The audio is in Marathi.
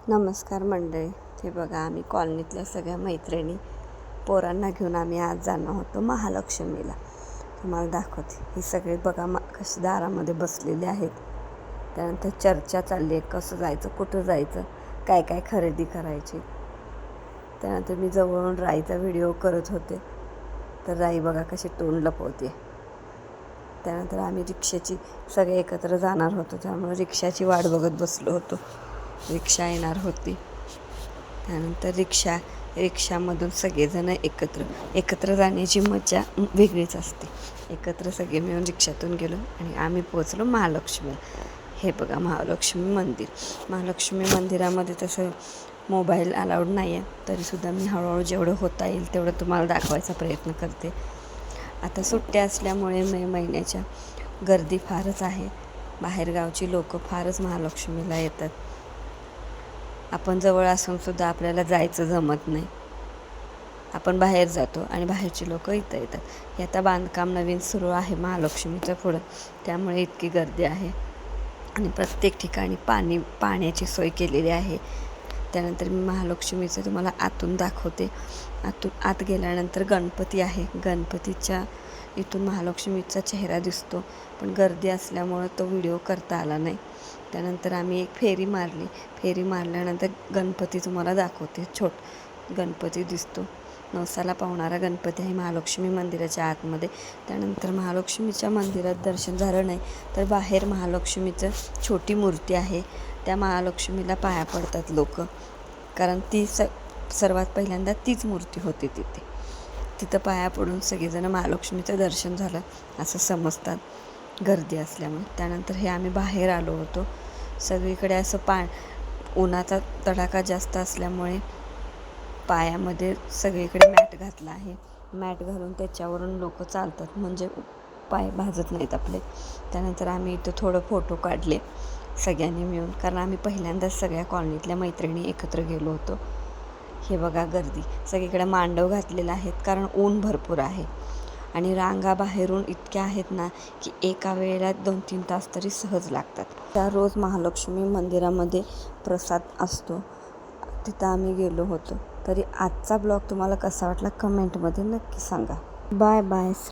नमस्कार मंडळी. हे बघा, आम्ही कॉलनीतल्या सगळ्या मैत्रिणी पोरांना घेऊन आम्ही आज जाणार होतो महालक्ष्मीला. तुम्हाला दाखवते. ही सगळे बघा कशी दारामध्ये बसलेले आहेत. त्यानंतर चर्चा चालली आहे, कसं जायचं, कुठं जायचं, काय काय खरेदी करायची. त्यानंतर मी जवळून राईचा व्हिडिओ करत होते, तर राई बघा कशी तोंड लपवते. त्यानंतर आम्ही रिक्षाची सगळे एकत्र जाणार होतो, त्यामुळे रिक्षाची वाट बघत बसलो होतो. रिक्षा येणार होती. त्यानंतर रिक्षामधून सगळेजण एकत्र जाण्याची मजा वेगळीच असते. एकत्र सगळे मिळून रिक्षातून गेलो आणि आम्ही पोचलो महालक्ष्मीला. हे बघा महालक्ष्मी मंदिर. महालक्ष्मी मंदिरामध्ये तसं मोबाईल अलाउड नाही आहे, तरीसुद्धा मी हळूहळू जेवढं होता येईल तेवढं तुम्हाला दाखवायचा प्रयत्न करते. आता सुट्ट्या असल्यामुळे मे महिन्याच्या गर्दी फारच आहे. बाहेरगावची लोक फारच महालक्ष्मीला येतात. आपण जवळ असूनसुद्धा आपल्याला जायचं जमत नाही. आपण बाहेर जातो आणि बाहेरची लोक इथं येतात. हे आता बांधकाम नवीन सुरू आहे महालक्ष्मीचं पुढं, त्यामुळे इतकी गर्दी आहे. आणि प्रत्येक ठिकाणी पाण्याची सोय केलेली आहे. त्यानंतर मी महालक्ष्मीचं तुम्हाला आतून दाखवते. आत गेल्यानंतर गणपती आहे. गणपतीच्या इथून महालक्ष्मीचा चेहरा दिसतो, पण गर्दी असल्यामुळं तो व्हिडिओ करता आला नाही. त्यानंतर आम्ही एक फेरी मारली. फेरी मारल्यानंतर गणपती तुम्हाला दाखवते. गणपती दिसतो. नवसाला पावणारा गणपती आहे महालक्ष्मी मंदिराच्या आतमध्ये. त्यानंतर महालक्ष्मीच्या मंदिरात दर्शन झालं नाही तर बाहेर महालक्ष्मीचं छोटी मूर्ती आहे. त्या महालक्ष्मीला पाया पडतात लोक, कारण ती सर्वात पहिल्यांदा तीच मूर्ती होती तिथं पाया पडून सगळेजण महालक्ष्मीचं दर्शन झालं असं समजतात, गर्दी असल्यामुळे. त्यानंतर हे आम्ही बाहेर आलो होतो. सगळीकडे असं उन्हाचा तडाखा जास्त असल्यामुळे पायामध्ये सगळीकडे मॅट घातला आहे. मॅट घालून त्याच्यावरून लोक चालतात, म्हणजे पाय भाजत नाहीत आपले. त्यानंतर आम्ही इथं थोडं फोटो काढले सगळ्यांनी मिळून, कारण आम्ही पहिल्यांदाच सगळ्या कॉलनीतल्या मैत्रिणी एकत्र गेलो होतो. हे बघा गर्दी. सगळीकडे मांडव घातलेला आहेत, कारण ऊन भरपूर आहे. आणि रांगा बाहेरून इतक्या आहेत ना की एका वेळेला 2-3 तास तरी सहज लागतात. त्या रोज महालक्ष्मी मंदिरामध्ये प्रसाद असतो, तिथं आम्ही गेलो होतो. तरी आजचा ब्लॉग तुम्हाला कसा वाटला कमेंटमध्ये नक्की सांगा. Bye bye.